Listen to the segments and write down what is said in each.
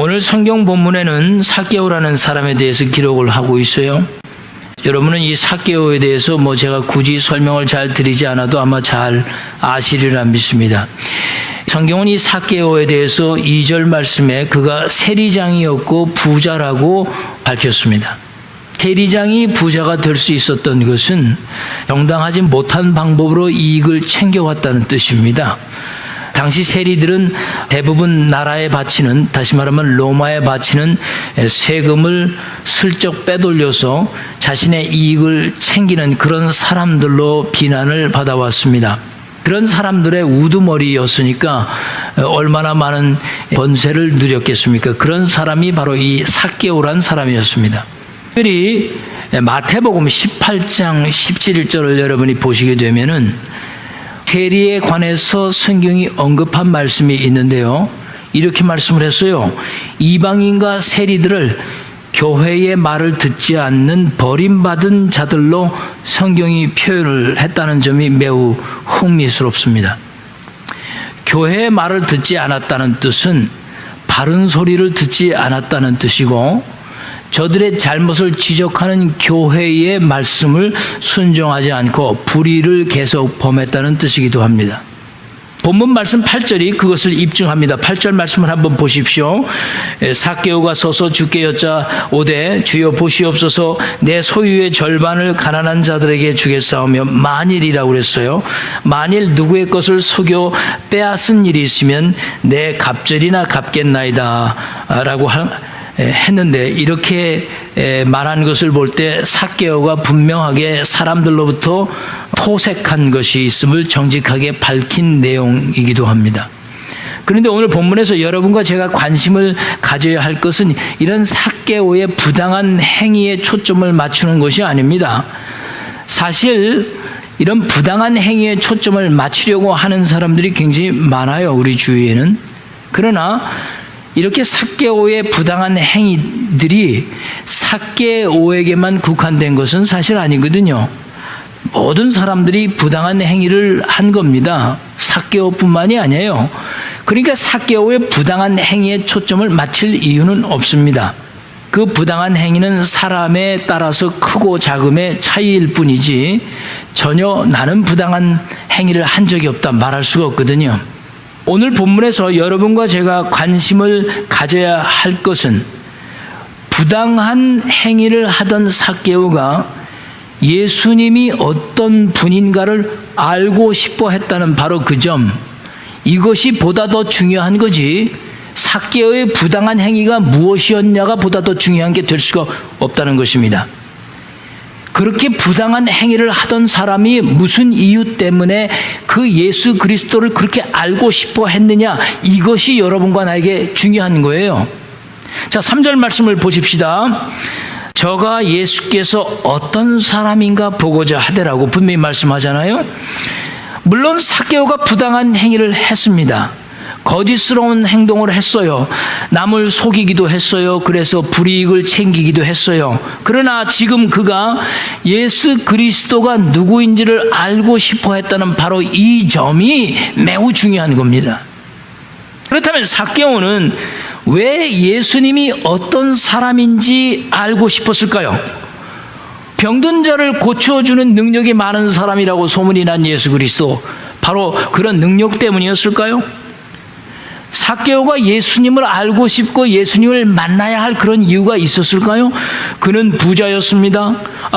오늘 성경 본문에는 삭개오라는 사람에 대해서 기록을 하고 있어요. 여러분은 이 삭개오에 대해서 제가 굳이 설명을 잘 드리지 않아도 아마 잘 아시리라 믿습니다. 성경은 이 삭개오에 대해서 2절 말씀에 그가 세리장이었고 부자라고 밝혔습니다. 세리장이 부자가 될 수 있었던 것은 정당하지 못한 방법으로 이익을 챙겨왔다는 뜻입니다. 당시 세리들은 대부분 나라에 바치는, 다시 말하면 로마에 바치는 세금을 슬쩍 빼돌려서 자신의 이익을 챙기는 그런 사람들로 비난을 받아왔습니다. 그런 사람들의 우두머리였으니까 얼마나 많은 번세를 누렸겠습니까? 그런 사람이 바로 이 삭개오란 사람이었습니다. 특별히 마태복음 18장 17절을 여러분이 보시게 되면은 세리에 관해서 성경이 언급한 말씀이 있는데요. 이렇게 말씀을 했어요. 이방인과 세리들을 교회의 말을 듣지 않는 버림받은 자들로 성경이 표현을 했다는 점이 매우 흥미스럽습니다. 교회의 말을 듣지 않았다는 뜻은 바른 소리를 듣지 않았다는 뜻이고, 저들의 잘못을 지적하는 교회의 말씀을 순종하지 않고 불의를 계속 범했다는 뜻이기도 합니다. 본문 말씀 8절이 그것을 입증합니다. 8절 말씀을 한번 보십시오. 삭개오가 서서 주께 여짜오되 주여 보시옵소서, 내 소유의 절반을 가난한 자들에게 주겠사오며, 만일이라고 그랬어요. 만일 누구의 것을 속여 빼앗은 일이 있으면 내 갑절이나 갚겠나이다 라고 했는데, 이렇게 말한 것을 볼 때 삭개오가 분명하게 사람들로부터 토색한 것이 있음을 정직하게 밝힌 내용이기도 합니다. 그런데 오늘 본문에서 여러분과 제가 관심을 가져야 할 것은 이런 삭개오의 부당한 행위에 초점을 맞추는 것이 아닙니다. 사실 이런 부당한 행위에 초점을 맞추려고 하는 사람들이 굉장히 많아요, 우리 주위에는. 그러나 이렇게 삭개오의 부당한 행위들이 삭개오에게만 국한된 것은 사실 아니거든요. 모든 사람들이 부당한 행위를 한 겁니다. 삭개오뿐만이 아니에요. 그러니까 삭개오의 부당한 행위에 초점을 맞출 이유는 없습니다. 그 부당한 행위는 사람에 따라서 크고 작음의 차이일 뿐이지 전혀 나는 부당한 행위를 한 적이 없다 말할 수가 없거든요. 오늘 본문에서 여러분과 제가 관심을 가져야 할 것은 부당한 행위를 하던 삭개오가 예수님이 어떤 분인가를 알고 싶어 했다는 바로 그 점, 이것이 보다 더 중요한 거지 삭개오의 부당한 행위가 무엇이었냐가 보다 더 중요한 게 될 수가 없다는 것입니다. 그렇게 부당한 행위를 하던 사람이 무슨 이유 때문에 그 예수 그리스도를 그렇게 알고 싶어 했느냐, 이것이 여러분과 나에게 중요한 거예요. 자, 3절 말씀을 보십시다. 저가 예수께서 어떤 사람인가 보고자 하되라고 분명히 말씀하잖아요. 물론 삭개오가 부당한 행위를 했습니다. 거짓스러운 행동을 했어요. 남을 속이기도 했어요. 그래서 불이익을 챙기기도 했어요. 그러나 지금 그가 예수 그리스도가 누구인지를 알고 싶어 했다는 바로 이 점이 매우 중요한 겁니다. 그렇다면 삭개오는 왜 예수님이 어떤 사람인지 알고 싶었을까요? 병든 자를 고쳐주는 능력이 많은 사람이라고 소문이 난 예수 그리스도, 바로 그런 능력 때문이었을까요? 삭개오가 예수님을 알고 싶고 예수님을 만나야 할 그런 이유가 있었을까요? 그는 부자였습니다.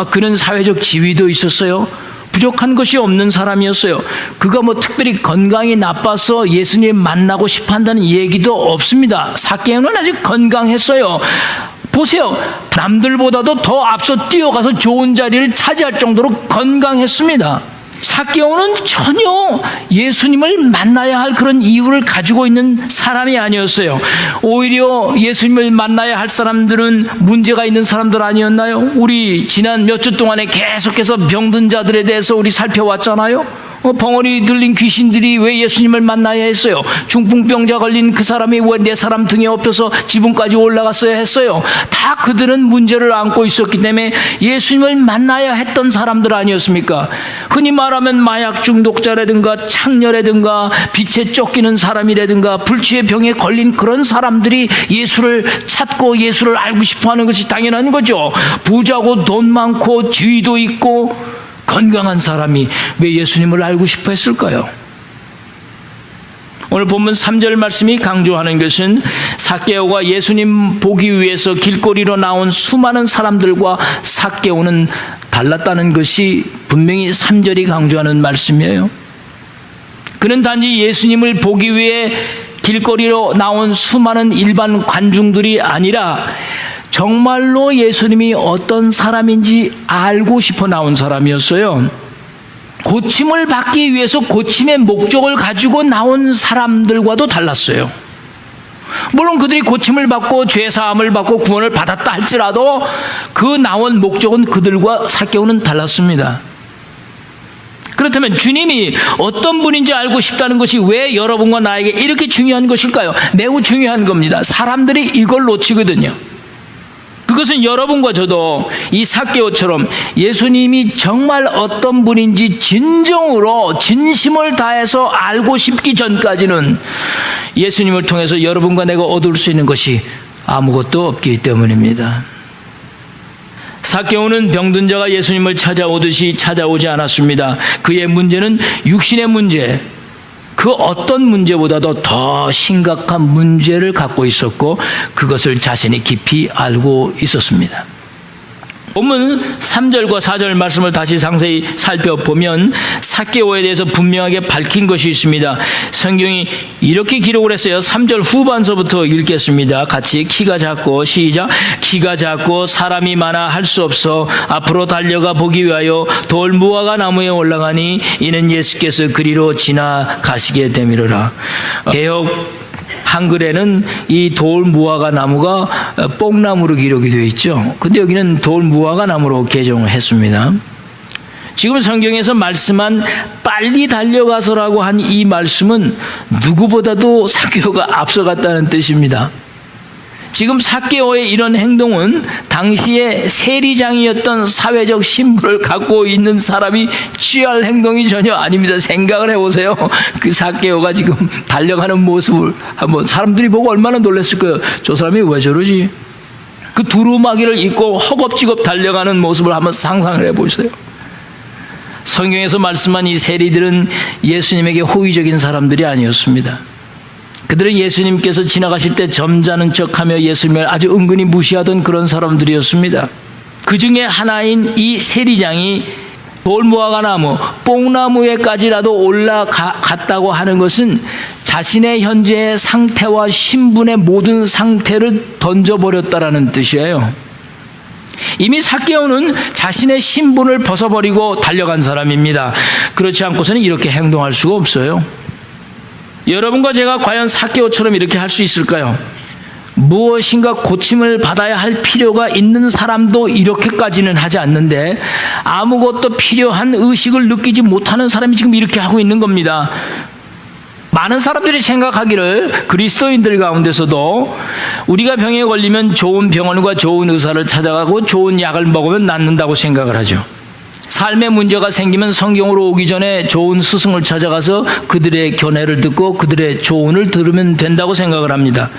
그는 사회적 지위도 있었어요. 부족한 것이 없는 사람이었어요. 그가 특별히 건강이 나빠서 예수님 만나고 싶어 한다는 얘기도 없습니다. 삭개오는 아주 건강했어요. 보세요. 남들보다도 더 앞서 뛰어가서 좋은 자리를 차지할 정도로 건강했습니다. 삭개오는 전혀 예수님을 만나야 할 그런 이유를 가지고 있는 사람이 아니었어요. 오히려 예수님을 만나야 할 사람들은 문제가 있는 사람들 아니었나요? 우리 지난 몇 주 동안에 계속해서 병든 자들에 대해서 우리 살펴왔잖아요. 벙어리 들린 귀신들이 왜 예수님을 만나야 했어요? 중풍병자 걸린 그 사람이 왜 내 사람 등에 업혀서 지붕까지 올라갔어야 했어요? 다 그들은 문제를 안고 있었기 때문에 예수님을 만나야 했던 사람들 아니었습니까? 흔히 말하면 마약 중독자라든가 창녀라든가 빛에 쫓기는 사람이라든가 불치의 병에 걸린 그런 사람들이 예수를 찾고 예수를 알고 싶어하는 것이 당연한 거죠. 부자고 돈 많고 지위도 있고 건강한 사람이 왜 예수님을 알고 싶어 했을까요? 오늘 본문 3절 말씀이 강조하는 것은 삭개오가 예수님 보기 위해서 길거리로 나온 수많은 사람들과 삭개오는 달랐다는 것이 분명히 3절이 강조하는 말씀이에요. 그는 단지 예수님을 보기 위해 길거리로 나온 수많은 일반 관중들이 아니라 정말로 예수님이 어떤 사람인지 알고 싶어 나온 사람이었어요. 고침을 받기 위해서 고침의 목적을 가지고 나온 사람들과도 달랐어요. 물론 그들이 고침을 받고 죄사함을 받고 구원을 받았다 할지라도 그 나온 목적은 그들과 삭개오는 달랐습니다. 그렇다면 주님이 어떤 분인지 알고 싶다는 것이 왜 여러분과 나에게 이렇게 중요한 것일까요? 매우 중요한 겁니다. 사람들이 이걸 놓치거든요. 그것은 여러분과 저도 이 삭개오처럼 예수님이 정말 어떤 분인지 진정으로 진심을 다해서 알고 싶기 전까지는 예수님을 통해서 여러분과 내가 얻을 수 있는 것이 아무것도 없기 때문입니다. 삭개오는 병든 자가 예수님을 찾아오듯이 찾아오지 않았습니다. 그의 문제는 육신의 문제, 그 어떤 문제보다도 더 심각한 문제를 갖고 있었고 그것을 자신이 깊이 알고 있었습니다. 본문 3절과 4절 말씀을 다시 상세히 살펴보면 삭개오에 대해서 분명하게 밝힌 것이 있습니다. 성경이 이렇게 기록을 했어요. 3절 후반서부터 읽겠습니다. 같이 키가 작고 시작. 키가 작고 사람이 많아 할 수 없어 앞으로 달려가 보기 위하여 돌 무화과 나무에 올라가니 이는 예수께서 그리로 지나가시게 됨이로라. 개역 한글에는 이 돌 무화과 나무가 뽕나무로 기록이 되어 있죠. 근데 여기는 돌 무화과 나무로 개정을 했습니다. 지금 성경에서 말씀한 빨리 달려가서라고 한 이 말씀은 누구보다도 삭개오가 앞서갔다는 뜻입니다. 지금 삭개오의 이런 행동은 당시에 세리장이었던 사회적 신분을 갖고 있는 사람이 취할 행동이 전혀 아닙니다. 생각을 해보세요. 그 삭개오가 지금 달려가는 모습을 한번 사람들이 보고 얼마나 놀랐을 거예요. 저 사람이 왜 저러지? 그 두루마기를 입고 허겁지겁 달려가는 모습을 한번 상상을 해보세요. 성경에서 말씀한 이 세리들은 예수님에게 호의적인 사람들이 아니었습니다. 그들은 예수님께서 지나가실 때 점잖은 척하며 예수님을 아주 은근히 무시하던 그런 사람들이었습니다. 그 중에 하나인 이 세리장이 돌무화과 나무, 뽕나무에까지라도 올라갔다고 하는 것은 자신의 현재의 상태와 신분의 모든 상태를 던져버렸다라는 뜻이에요. 이미 삭개오는 자신의 신분을 벗어버리고 달려간 사람입니다. 그렇지 않고서는 이렇게 행동할 수가 없어요. 여러분과 제가 과연 삭개오처럼 이렇게 할 수 있을까요? 무엇인가 고침을 받아야 할 필요가 있는 사람도 이렇게까지는 하지 않는데 아무것도 필요한 의식을 느끼지 못하는 사람이 지금 이렇게 하고 있는 겁니다. 많은 사람들이 생각하기를 그리스도인들 가운데서도 우리가 병에 걸리면 좋은 병원과 좋은 의사를 찾아가고 좋은 약을 먹으면 낫는다고 생각을 하죠. 삶의 문제가 생기면 성경으로 오기 전에 좋은 스승을 찾아가서 그들의 견해를 듣고 그들의 조언을 들으면 된다고 생각을 합니다.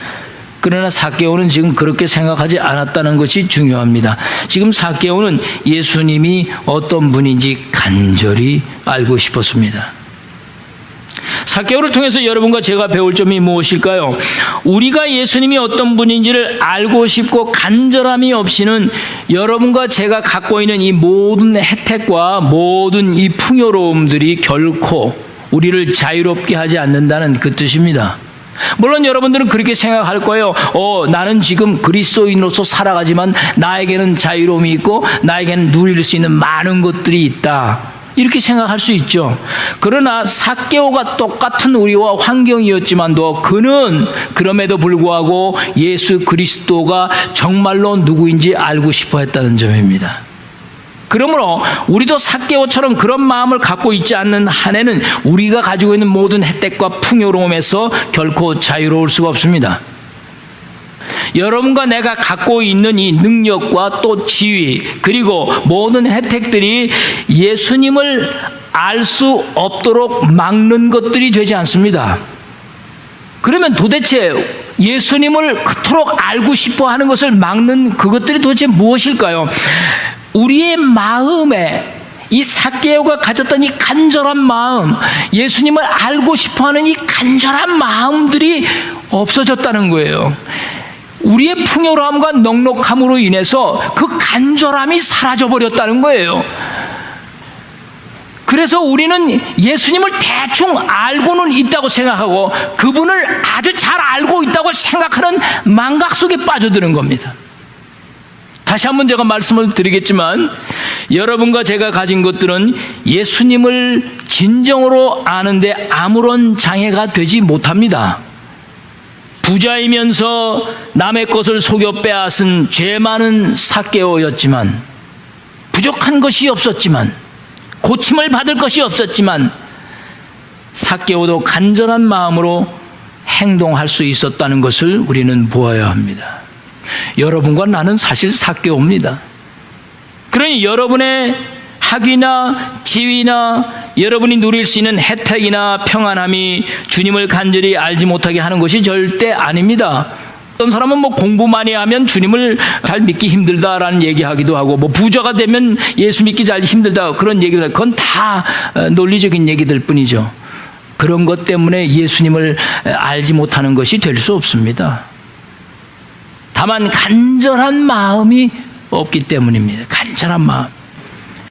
그러나 삭개오는 지금 그렇게 생각하지 않았다는 것이 중요합니다. 지금 삭개오는 예수님이 어떤 분인지 간절히 알고 싶었습니다. 삭개오를 통해서 여러분과 제가 배울 점이 무엇일까요? 우리가 예수님이 어떤 분인지를 알고 싶고 간절함이 없이는 여러분과 제가 갖고 있는 이 모든 혜택과 모든 이 풍요로움들이 결코 우리를 자유롭게 하지 않는다는 그 뜻입니다. 물론 여러분들은 그렇게 생각할 거예요. 나는 지금 그리스도인으로서 살아가지만 나에게는 자유로움이 있고 나에게는 누릴 수 있는 많은 것들이 있다. 이렇게 생각할 수 있죠. 그러나 삭개오가 똑같은 우리와 환경이었지만도 그는 그럼에도 불구하고 예수 그리스도가 정말로 누구인지 알고 싶어 했다는 점입니다. 그러므로 우리도 삭개오처럼 그런 마음을 갖고 있지 않는 한에는 우리가 가지고 있는 모든 혜택과 풍요로움에서 결코 자유로울 수가 없습니다. 여러분과 내가 갖고 있는 이 능력과 또 지위 그리고 모든 혜택들이 예수님을 알 수 없도록 막는 것들이 되지 않습니다. 그러면 도대체 예수님을 그토록 알고 싶어 하는 것을 막는 그것들이 도대체 무엇일까요? 우리의 마음에 이 삭개오가 가졌던 이 간절한 마음, 예수님을 알고 싶어 하는 이 간절한 마음들이 없어졌다는 거예요. 우리의 풍요로움과 넉넉함으로 인해서 그 간절함이 사라져버렸다는 거예요. 그래서 우리는 예수님을 대충 알고는 있다고 생각하고 그분을 아주 잘 알고 있다고 생각하는 망각 속에 빠져드는 겁니다. 다시 한번 제가 말씀을 드리겠지만 여러분과 제가 가진 것들은 예수님을 진정으로 아는데 아무런 장애가 되지 못합니다. 부자이면서 남의 것을 속여 빼앗은 죄 많은 삭개오였지만, 부족한 것이 없었지만, 고침을 받을 것이 없었지만 삭개오도 간절한 마음으로 행동할 수 있었다는 것을 우리는 보아야 합니다. 여러분과 나는 사실 삭개오입니다. 그러니 여러분의 학위나 지위나 여러분이 누릴 수 있는 혜택이나 평안함이 주님을 간절히 알지 못하게 하는 것이 절대 아닙니다. 어떤 사람은 뭐 공부 많이 하면 주님을 잘 믿기 힘들다라는 얘기하기도 하고, 뭐 부자가 되면 예수 믿기 잘 힘들다 그런 얘기도 하고, 그건 다 논리적인 얘기들 뿐이죠. 그런 것 때문에 예수님을 알지 못하는 것이 될 수 없습니다. 다만 간절한 마음이 없기 때문입니다. 간절한 마음.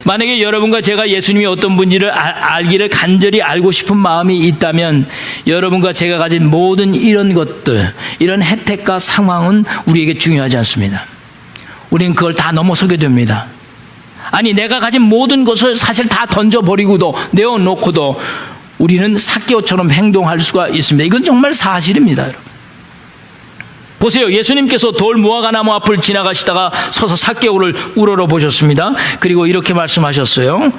만약에 여러분과 제가 예수님이 어떤 분인지를 알기를 간절히 알고 싶은 마음이 있다면 여러분과 제가 가진 모든 이런 것들, 이런 혜택과 상황은 우리에게 중요하지 않습니다. 우리는 그걸 다 넘어서게 됩니다. 아니, 내가 가진 모든 것을 사실 다 던져버리고도 내어놓고도 우리는 삭개오처럼 행동할 수가 있습니다. 이건 정말 사실입니다, 여러분. 보세요. 예수님께서 돌 무화과 나무 앞을 지나가시다가 서서 삭개오를 우러러 보셨습니다. 그리고 이렇게 말씀하셨어요.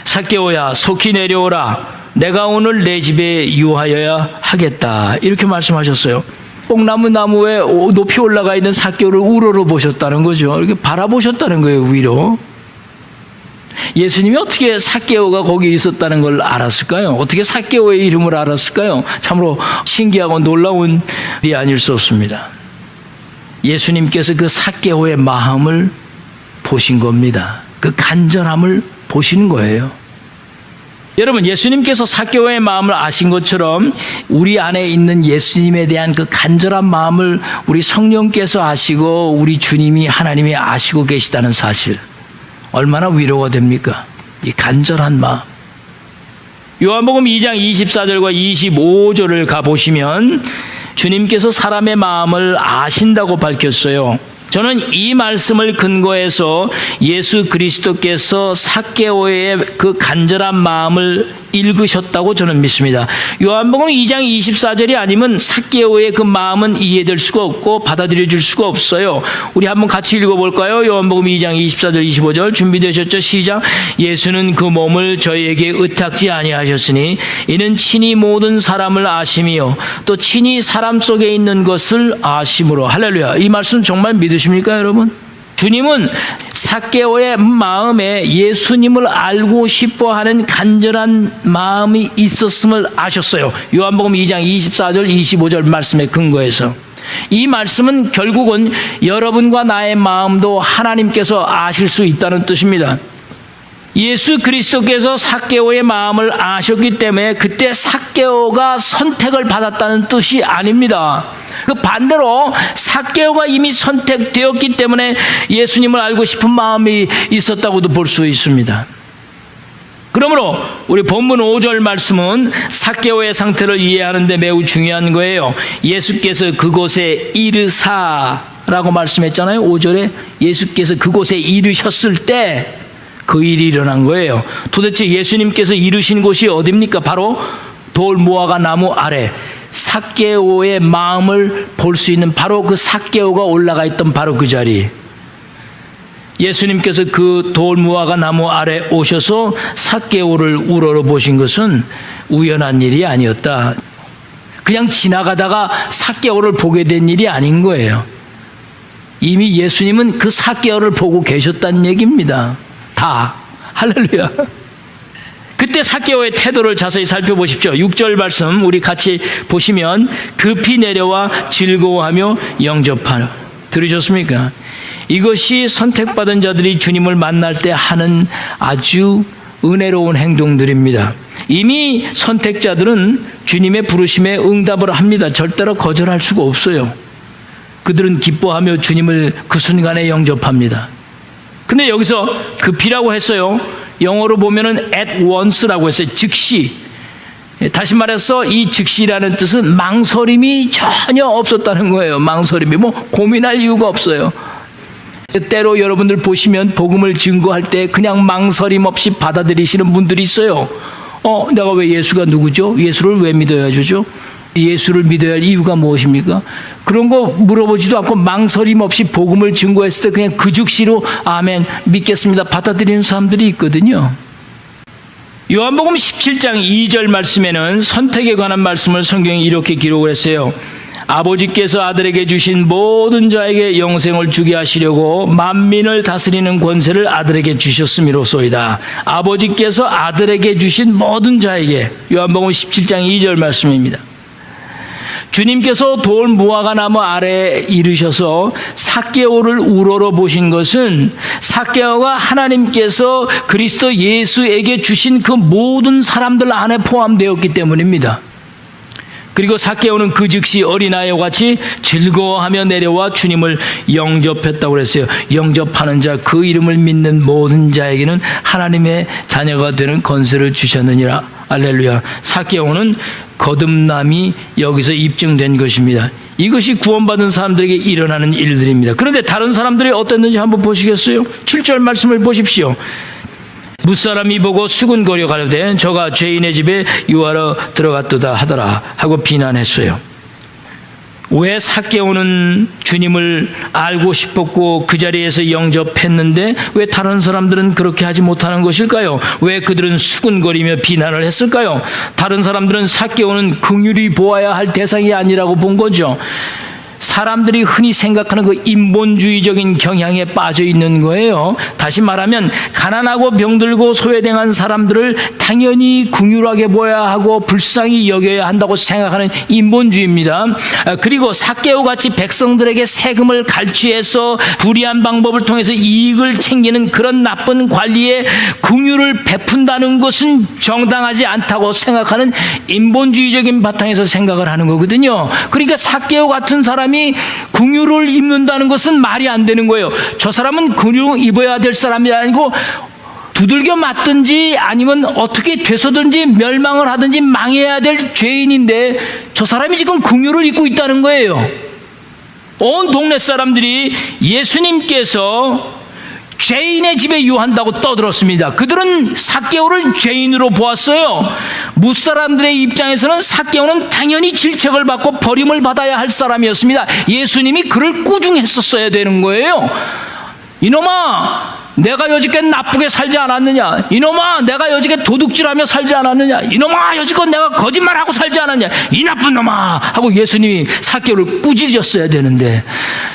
삭개오야, 속히 내려오라. 내가 오늘 내 집에 유하여야 하겠다. 이렇게 말씀하셨어요. 뽕나무 나무에 높이 올라가 있는 삭개오를 우러러 보셨다는 거죠. 이렇게 바라보셨다는 거예요, 위로. 예수님이 어떻게 삭개오가 거기 있었다는 걸 알았을까요? 어떻게 삭개오의 이름을 알았을까요? 참으로 신기하고 놀라운 일이 아닐 수 없습니다. 예수님께서 그 삭개오의 마음을 보신 겁니다. 그 간절함을 보신 거예요. 여러분, 예수님께서 삭개오의 마음을 아신 것처럼 우리 안에 있는 예수님에 대한 그 간절한 마음을 우리 성령께서 아시고 우리 주님이 하나님이 아시고 계시다는 사실, 얼마나 위로가 됩니까? 이 간절한 마음. 요한복음 2장 24절과 25절을 가보시면 주님께서 사람의 마음을 아신다고 밝혔어요. 저는 이 말씀을 근거해서 예수 그리스도께서 삭개오의 그 간절한 마음을 읽으셨다고 저는 믿습니다. 요한복음 2장 24절이 아니면 삭개오의 그 마음은 이해될 수가 없고 받아들여질 수가 없어요. 우리 한번 같이 읽어볼까요? 요한복음 2장 24절 25절 준비되셨죠? 시작. 예수는 그 몸을 저희에게 의탁지 아니하셨으니 이는 친히 모든 사람을 아심이요 또 친히 사람 속에 있는 것을 아심으로. 할렐루야. 이 말씀 정말 믿으십니까, 여러분? 주님은 삭개오의 마음에 예수님을 알고 싶어하는 간절한 마음이 있었음을 아셨어요. 요한복음 2장 24절 25절 말씀에 근거해서. 이 말씀은 결국은 여러분과 나의 마음도 하나님께서 아실 수 있다는 뜻입니다. 예수 그리스도께서 삭개오의 마음을 아셨기 때문에 그때 삭개오가 선택을 받았다는 뜻이 아닙니다. 그 반대로 삭개오가 이미 선택되었기 때문에 예수님을 알고 싶은 마음이 있었다고도 볼 수 있습니다. 그러므로 우리 본문 5절 말씀은 삭개오의 상태를 이해하는 데 매우 중요한 거예요. 예수께서 그곳에 이르사라고 말씀했잖아요. 5절에 예수께서 그곳에 이르셨을 때 그 일이 일어난 거예요. 도대체 예수님께서 이르신 곳이 어디입니까? 바로 돌 무화과 나무 아래 삭개오의 마음을 볼 수 있는 바로 그 삭개오가 올라가 있던 바로 그 자리. 예수님께서 그 돌무화과 나무 아래 오셔서 삭개오를 우러러 보신 것은 우연한 일이 아니었다. 그냥 지나가다가 삭개오를 보게 된 일이 아닌 거예요. 이미 예수님은 그 삭개오를 보고 계셨다는 얘기입니다. 다. 할렐루야. 그때 삭개오의 태도를 자세히 살펴보십시오. 6절 말씀 우리 같이 보시면 급히 내려와 즐거워하며 영접하라. 들으셨습니까? 이것이 선택받은 자들이 주님을 만날 때 하는 아주 은혜로운 행동들입니다. 이미 선택자들은 주님의 부르심에 응답을 합니다. 절대로 거절할 수가 없어요. 그들은 기뻐하며 주님을 그 순간에 영접합니다. 근데 여기서 급히라고 했어요. 영어로 보면은 at once라고 했어요. 즉시. 다시 말해서 이 즉시라는 뜻은 망설임이 전혀 없었다는 거예요. 망설임이 고민할 이유가 없어요. 때로 여러분들 보시면 복음을 증거할 때 그냥 망설임 없이 받아들이시는 분들이 있어요. 내가 왜 예수가 누구죠? 예수를 왜 믿어야 주죠? 예수를 믿어야 할 이유가 무엇입니까? 그런 거 물어보지도 않고 망설임 없이 복음을 증거했을 때 그냥 그 즉시로 아멘 믿겠습니다 받아들이는 사람들이 있거든요. 요한복음 17장 2절 말씀에는 선택에 관한 말씀을 성경이 이렇게 기록을 했어요. 아버지께서 아들에게 주신 모든 자에게 영생을 주게 하시려고 만민을 다스리는 권세를 아들에게 주셨음이로소이다. 아버지께서 아들에게 주신 모든 자에게. 요한복음 17장 2절 말씀입니다. 주님께서 돌 무화과 나무 아래에 이르셔서 삭개오를 우러러 보신 것은 삭개오가 하나님께서 그리스도 예수에게 주신 그 모든 사람들 안에 포함되었기 때문입니다. 그리고 삭개오는 그 즉시 어린아이와 같이 즐거워하며 내려와 주님을 영접했다고 그랬어요. 영접하는 자, 그 이름을 믿는 모든 자에게는 하나님의 자녀가 되는 권세를 주셨느니라. 할렐루야. 삭개오는 거듭남이 여기서 입증된 것입니다. 이것이 구원받은 사람들에게 일어나는 일들입니다. 그런데 다른 사람들이 어땠는지 한번 보시겠어요? 7절 말씀을 보십시오. 무사람이 보고 수군거려 가로되 저가 죄인의 집에 유하러 들어갔도다 하더라 하고 비난했어요. 왜 삭개오는 주님을 알고 싶었고 그 자리에서 영접했는데 왜 다른 사람들은 그렇게 하지 못하는 것일까요? 왜 그들은 수군거리며 비난을 했을까요? 다른 사람들은 삭개오는 긍휼히 보아야 할 대상이 아니라고 본 거죠. 사람들이 흔히 생각하는 그 인본주의적인 경향에 빠져 있는 거예요. 다시 말하면 가난하고 병들고 소외당한 사람들을 당연히 긍휼하게 보아야 하고 불쌍히 여겨야 한다고 생각하는 인본주의입니다. 그리고 삭개오 같이 백성들에게 세금을 갈취해서 불의한 방법을 통해서 이익을 챙기는 그런 나쁜 관리에 긍휼을 베푼다는 것은 정당하지 않다고 생각하는 인본주의적인 바탕에서 생각을 하는 거거든요. 그러니까 삭개오 같은 사람이 긍휼을 입는다는 것은 말이 안 되는 거예요. 저 사람은 긍휼을 입어야 될 사람이 아니고 두들겨 맞든지 아니면 어떻게 돼서든지 멸망을 하든지 망해야 될 죄인인데 저 사람이 지금 긍휼을 입고 있다는 거예요. 온 동네 사람들이 예수님께서 죄인의 집에 유한다고 떠들었습니다. 그들은 삭개오를 죄인으로 보았어요. 무사람들의 입장에서는 삭개오는 당연히 질책을 받고 버림을 받아야 할 사람이었습니다. 예수님이 그를 꾸중했었어야 되는 거예요. 이놈아, 내가 여지껏 나쁘게 살지 않았느냐? 이놈아, 내가 여지껏 도둑질하며 살지 않았느냐? 이놈아, 여지껏 내가 거짓말하고 살지 않았냐? 이 나쁜 놈아! 하고 예수님이 삭개오를 꾸짖었어야 되는데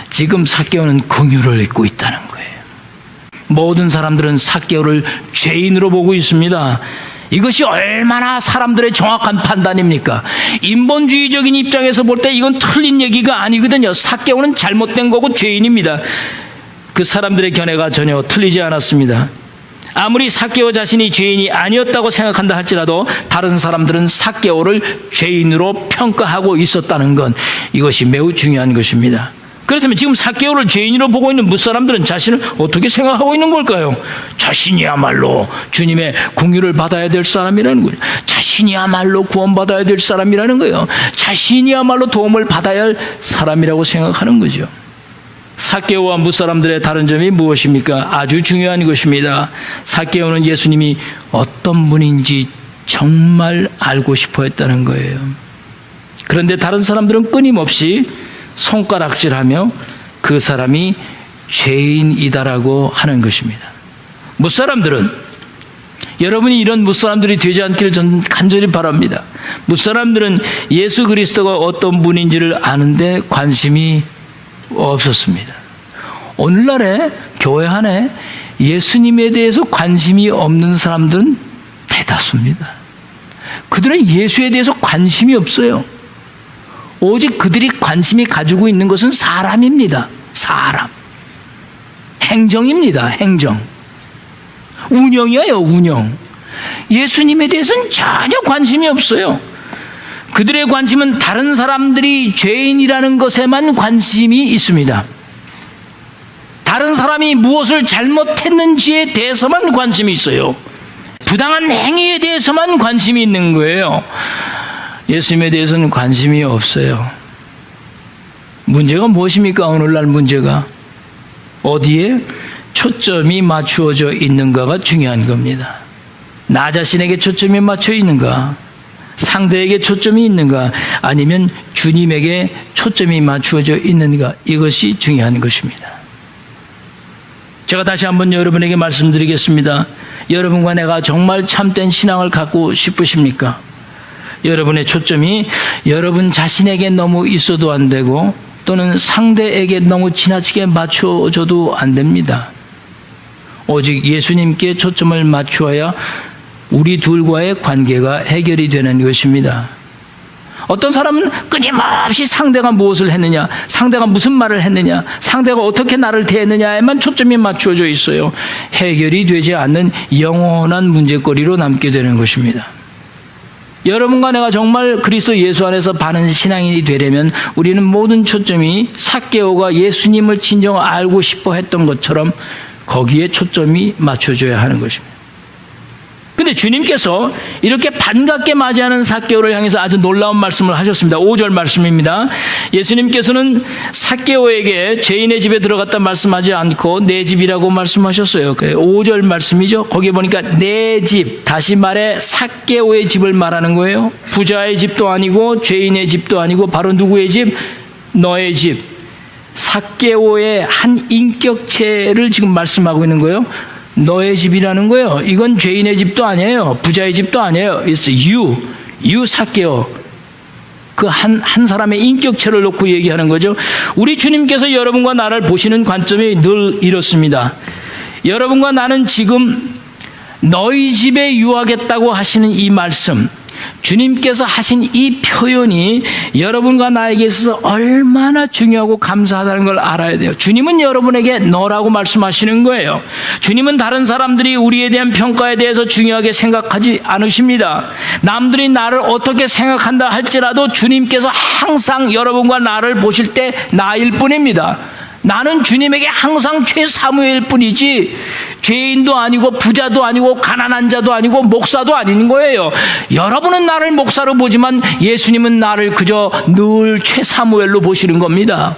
지금 삭개오는 긍휼을 입고 있다는 거예요. 모든 사람들은 삭개오를 죄인으로 보고 있습니다. 이것이 얼마나 사람들의 정확한 판단입니까? 인본주의적인 입장에서 볼 때 이건 틀린 얘기가 아니거든요. 삭개오는 잘못된 거고 죄인입니다. 그 사람들의 견해가 전혀 틀리지 않았습니다. 아무리 삭개오 자신이 죄인이 아니었다고 생각한다 할지라도 다른 사람들은 삭개오를 죄인으로 평가하고 있었다는 건 이것이 매우 중요한 것입니다. 그렇다면 지금 삭개오를 죄인으로 보고 있는 무사람들은 자신을 어떻게 생각하고 있는 걸까요? 자신이야말로 주님의 긍휼을 받아야 될 사람이라는 거예요. 자신이야말로 구원받아야 될 사람이라는 거예요. 자신이야말로 도움을 받아야 할 사람이라고 생각하는 거죠. 삭개오와 무사람들의 다른 점이 무엇입니까? 아주 중요한 것입니다. 삭개오는 예수님이 어떤 분인지 정말 알고 싶어 했다는 거예요. 그런데 다른 사람들은 끊임없이 손가락질하며 그 사람이 죄인이다라고 하는 것입니다. 무사람들은, 여러분이 이런 무사람들이 되지 않기를 저는 간절히 바랍니다. 무사람들은 예수 그리스도가 어떤 분인지를 아는데 관심이 없었습니다. 오늘날에 교회 안에 예수님에 대해서 관심이 없는 사람들은 대다수입니다. 그들은 예수에 대해서 관심이 없어요. 오직 그들이 관심이 가지고 있는 것은 사람입니다. 사람. 행정입니다. 행정. 운영이에요. 운영. 예수님에 대해서는 전혀 관심이 없어요. 그들의 관심은 다른 사람들이 죄인이라는 것에만 관심이 있습니다. 다른 사람이 무엇을 잘못했는지에 대해서만 관심이 있어요. 부당한 행위에 대해서만 관심이 있는 거예요. 예수님에 대해서는 관심이 없어요. 문제가 무엇입니까? 오늘날 문제가 어디에 초점이 맞추어져 있는가가 중요한 겁니다. 나 자신에게 초점이 맞춰 있는가? 상대에게 초점이 있는가? 아니면 주님에게 초점이 맞추어져 있는가? 이것이 중요한 것입니다. 제가 다시 한번 여러분에게 말씀드리겠습니다. 여러분과 내가 정말 참된 신앙을 갖고 싶으십니까? 여러분의 초점이 여러분 자신에게 너무 있어도 안 되고 또는 상대에게 너무 지나치게 맞춰줘도 안 됩니다. 오직 예수님께 초점을 맞추어야 우리 둘과의 관계가 해결이 되는 것입니다. 어떤 사람은 끊임없이 상대가 무엇을 했느냐, 상대가 무슨 말을 했느냐, 상대가 어떻게 나를 대했느냐에만 초점이 맞추어져 있어요. 해결이 되지 않는 영원한 문제거리로 남게 되는 것입니다. 여러분과 내가 정말 그리스도 예수 안에서 바른 신앙인이 되려면 우리는 모든 초점이 삭개오가 예수님을 진정 알고 싶어 했던 것처럼 거기에 초점이 맞춰져야 하는 것입니다. 근데 주님께서 이렇게 반갑게 맞이하는 삭개오를 향해서 아주 놀라운 말씀을 하셨습니다. 5절 말씀입니다. 예수님께서는 삭개오에게 죄인의 집에 들어갔다 말씀하지 않고 내 집이라고 말씀하셨어요. 5절 말씀이죠. 거기에 보니까 내 집, 다시 말해 삭개오의 집을 말하는 거예요. 부자의 집도 아니고 죄인의 집도 아니고 바로 누구의 집? 너의 집. 삭개오의 한 인격체를 지금 말씀하고 있는 거예요. 너의 집이라는 거예요. 이건 죄인의 집도 아니에요. 부자의 집도 아니에요. It's you 삭개오. 그 한 사람의 인격체를 놓고 얘기하는 거죠. 우리 주님께서 여러분과 나를 보시는 관점이 늘 이렇습니다. 여러분과 나는 지금 너희 집에 유하겠다고 하시는 이 말씀, 주님께서 하신 이 표현이 여러분과 나에게 있어서 얼마나 중요하고 감사하다는 걸 알아야 돼요. 주님은 여러분에게 너라고 말씀하시는 거예요. 주님은 다른 사람들이 우리에 대한 평가에 대해서 중요하게 생각하지 않으십니다. 남들이 나를 어떻게 생각한다 할지라도 주님께서 항상 여러분과 나를 보실 때 나일 뿐입니다. 나는 주님에게 항상 최사무일 뿐이지 죄인도 아니고 부자도 아니고 가난한 자도 아니고 목사도 아닌 거예요. 여러분은 나를 목사로 보지만 예수님은 나를 그저 늘 최사무엘로 보시는 겁니다.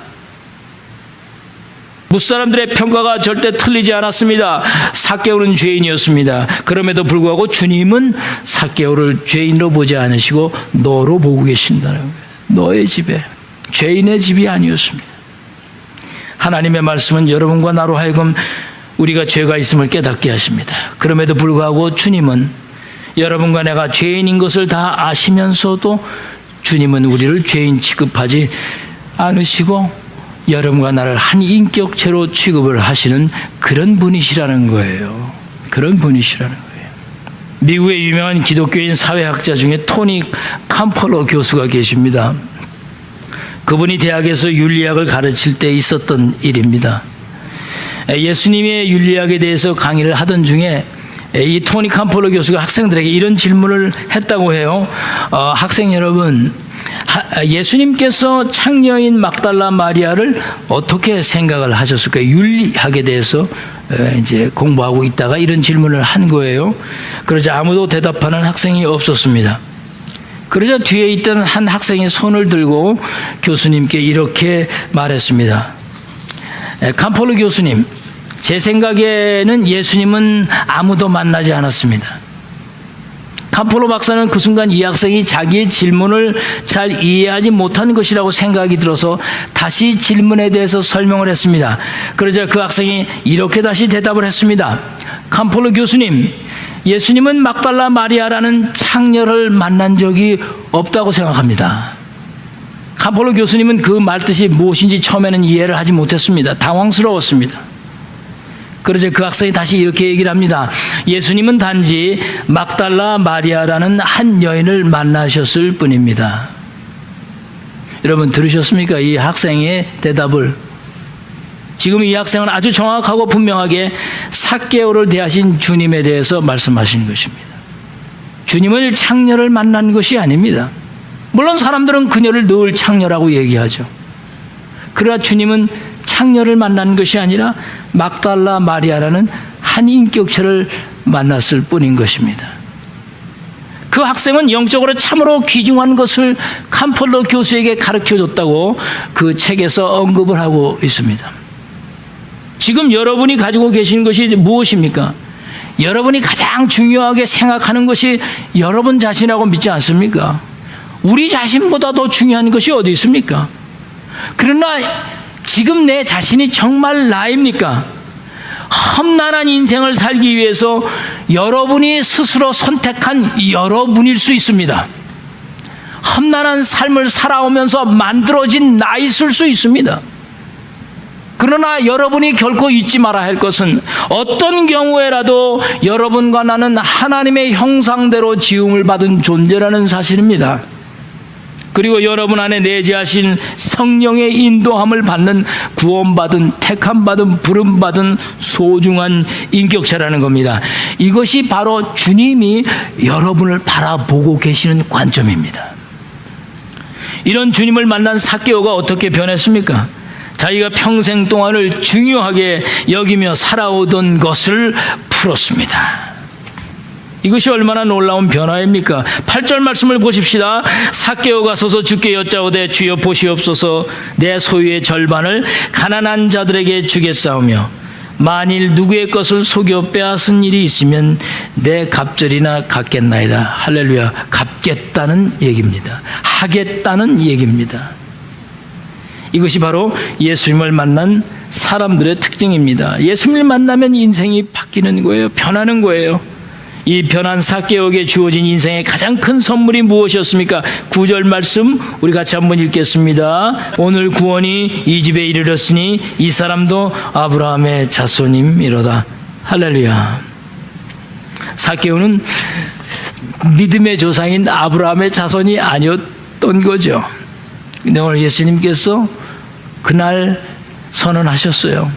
무사람들의 평가가 절대 틀리지 않았습니다. 삭개오는 죄인이었습니다. 그럼에도 불구하고 주님은 삭개오를 죄인으로 보지 않으시고 너로 보고 계신다는 거예요. 너의 집에, 죄인의 집이 아니었습니다. 하나님의 말씀은 여러분과 나로 하여금 우리가 죄가 있음을 깨닫게 하십니다. 그럼에도 불구하고 주님은 여러분과 내가 죄인인 것을 다 아시면서도 주님은 우리를 죄인 취급하지 않으시고 여러분과 나를 한 인격체로 취급을 하시는 그런 분이시라는 거예요. 그런 분이시라는 거예요. 미국의 유명한 기독교인 사회학자 중에 토니 캄펄러 교수가 계십니다. 그분이 대학에서 윤리학을 가르칠 때 있었던 일입니다. 예수님의 윤리학에 대해서 강의를 하던 중에 이 토니 캄폴로 교수가 학생들에게 이런 질문을 했다고 해요. 학생 여러분, 예수님께서 창녀인 막달라 마리아를 어떻게 생각을 하셨을까요? 윤리학에 대해서 이제 공부하고 있다가 이런 질문을 한 거예요. 그러자 아무도 대답하는 학생이 없었습니다. 그러자 뒤에 있던 한 학생이 손을 들고 교수님께 이렇게 말했습니다. 캄폴로 교수님, 제 생각에는 예수님은 아무도 만나지 않았습니다. 캄폴로 박사는 그 순간 이 학생이 자기의 질문을 잘 이해하지 못한 것이라고 생각이 들어서 다시 질문에 대해서 설명을 했습니다. 그러자 그 학생이 이렇게 다시 대답을 했습니다. 캄폴로 교수님, 예수님은 막달라 마리아라는 창녀를 만난 적이 없다고 생각합니다. 캄폴로 교수님은 그 말뜻이 무엇인지 처음에는 이해를 하지 못했습니다. 당황스러웠습니다. 그러자 그 학생이 다시 이렇게 얘기를 합니다. 예수님은 단지 막달라 마리아라는 한 여인을 만나셨을 뿐입니다. 여러분 들으셨습니까? 이 학생의 대답을. 지금 이 학생은 아주 정확하고 분명하게 삭개오를 대하신 주님에 대해서 말씀하시는 것입니다. 주님은 창녀를 만난 것이 아닙니다. 물론 사람들은 그녀를 늘 창녀라고 얘기하죠. 그러나 주님은 창녀를 만난 것이 아니라 막달라 마리아라는 한 인격체를 만났을 뿐인 것입니다. 그 학생은 영적으로 참으로 귀중한 것을 캄폴로 교수에게 가르쳐줬다고 그 책에서 언급을 하고 있습니다. 지금 여러분이 가지고 계신 것이 무엇입니까? 여러분이 가장 중요하게 생각하는 것이 여러분 자신이라고 믿지 않습니까? 우리 자신보다 더 중요한 것이 어디 있습니까? 그러나 지금 내 자신이 정말 나입니까? 험난한 인생을 살기 위해서 여러분이 스스로 선택한 여러분일 수 있습니다. 험난한 삶을 살아오면서 만들어진 나 있을 수 있습니다. 그러나 여러분이 결코 잊지 말아야 할 것은 어떤 경우에라도 여러분과 나는 하나님의 형상대로 지음을 받은 존재라는 사실입니다. 그리고 여러분 안에 내재하신 성령의 인도함을 받는 구원받은, 택함받은, 부름받은 소중한 인격체라는 겁니다. 이것이 바로 주님이 여러분을 바라보고 계시는 관점입니다. 이런 주님을 만난 삭개오가 어떻게 변했습니까? 자기가 평생 동안을 중요하게 여기며 살아오던 것을 풀었습니다. 이것이 얼마나 놀라운 변화입니까? 8절 말씀을 보십시다. 삭개오가 서서 주께 여짜오되 주여 보시옵소서, 내 소유의 절반을 가난한 자들에게 주겠사오며 만일 누구의 것을 속여 빼앗은 일이 있으면 내 갑절이나 갚겠나이다. 할렐루야. 갚겠다는 얘기입니다. 하겠다는 얘기입니다. 이것이 바로 예수님을 만난 사람들의 특징입니다. 예수님을 만나면 인생이 바뀌는 거예요. 변하는 거예요. 이 변한 삭개오에게 주어진 인생의 가장 큰 선물이 무엇이었습니까? 9절 말씀 우리 같이 한번 읽겠습니다. 오늘 구원이 이 집에 이르렀으니 이 사람도 아브라함의 자손임이로다. 할렐루야. 삭개오는 믿음의 조상인 아브라함의 자손이 아니었던 거죠. 근데 오늘 예수님께서 그날 선언하셨어요.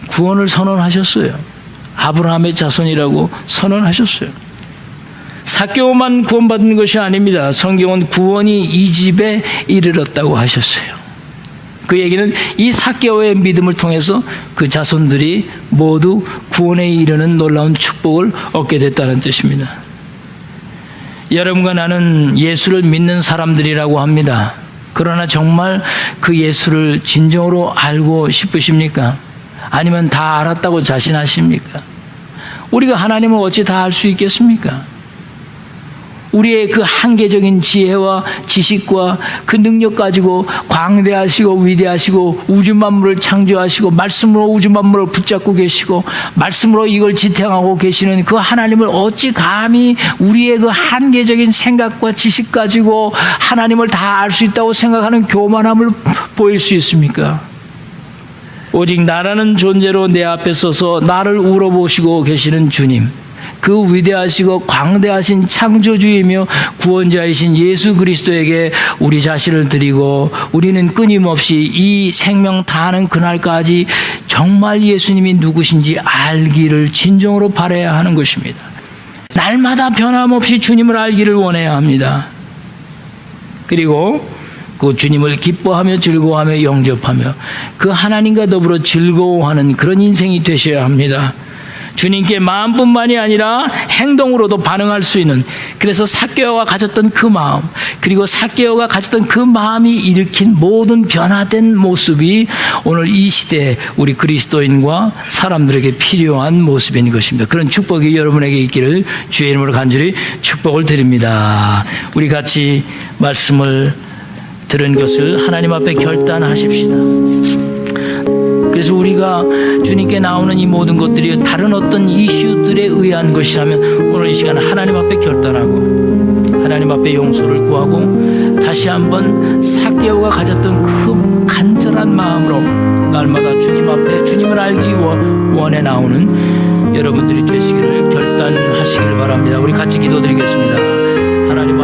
구원을 선언하셨어요. 아브라함의 자손이라고 선언하셨어요. 삭개오만 구원받은 것이 아닙니다. 성경은 구원이 이 집에 이르렀다고 하셨어요. 그 얘기는 이 삭개오의 믿음을 통해서 그 자손들이 모두 구원에 이르는 놀라운 축복을 얻게 됐다는 뜻입니다. 여러분과 나는 예수를 믿는 사람들이라고 합니다. 그러나 정말 그 예수를 진정으로 알고 싶으십니까? 아니면 다 알았다고 자신하십니까? 우리가 하나님을 어찌 다 알 수 있겠습니까? 우리의 그 한계적인 지혜와 지식과 그 능력 가지고 광대하시고 위대하시고 우주 만물을 창조하시고 말씀으로 우주 만물을 붙잡고 계시고 말씀으로 이걸 지탱하고 계시는 그 하나님을 어찌 감히 우리의 그 한계적인 생각과 지식 가지고 하나님을 다 알 수 있다고 생각하는 교만함을 보일 수 있습니까? 오직 나라는 존재로 내 앞에 서서 나를 우러보시고 계시는 주님, 그 위대하시고 광대하신 창조주이며 구원자이신 예수 그리스도에게 우리 자신을 드리고 우리는 끊임없이 이 생명 다하는 그날까지 정말 예수님이 누구신지 알기를 진정으로 바라야 하는 것입니다. 날마다 변함없이 주님을 알기를 원해야 합니다. 그리고 그 주님을 기뻐하며 즐거워하며 영접하며 그 하나님과 더불어 즐거워하는 그런 인생이 되셔야 합니다. 주님께 마음뿐만이 아니라 행동으로도 반응할 수 있는, 그래서 삭개오가 가졌던 그 마음, 그리고 삭개오가 가졌던 그 마음이 일으킨 모든 변화된 모습이 오늘 이 시대에 우리 그리스도인과 사람들에게 필요한 모습인 것입니다. 그런 축복이 여러분에게 있기를 주의 이름으로 간절히 축복을 드립니다. 우리 같이 말씀을 들은 것을 하나님 앞에 결단하십시다. 그래서 우리가 주님께 나오는 이 모든 것들이 다른 어떤 이슈들에 의한 것이라면 오늘 이 시간 하나님 앞에 결단하고 하나님 앞에 용서를 구하고 다시 한번 삭개오가 가졌던 그 간절한 마음으로 날마다 주님 앞에 주님을 알기 원해 나오는 여러분들이 되시기를 결단하시기를 바랍니다. 우리 같이 기도드리겠습니다. 하나님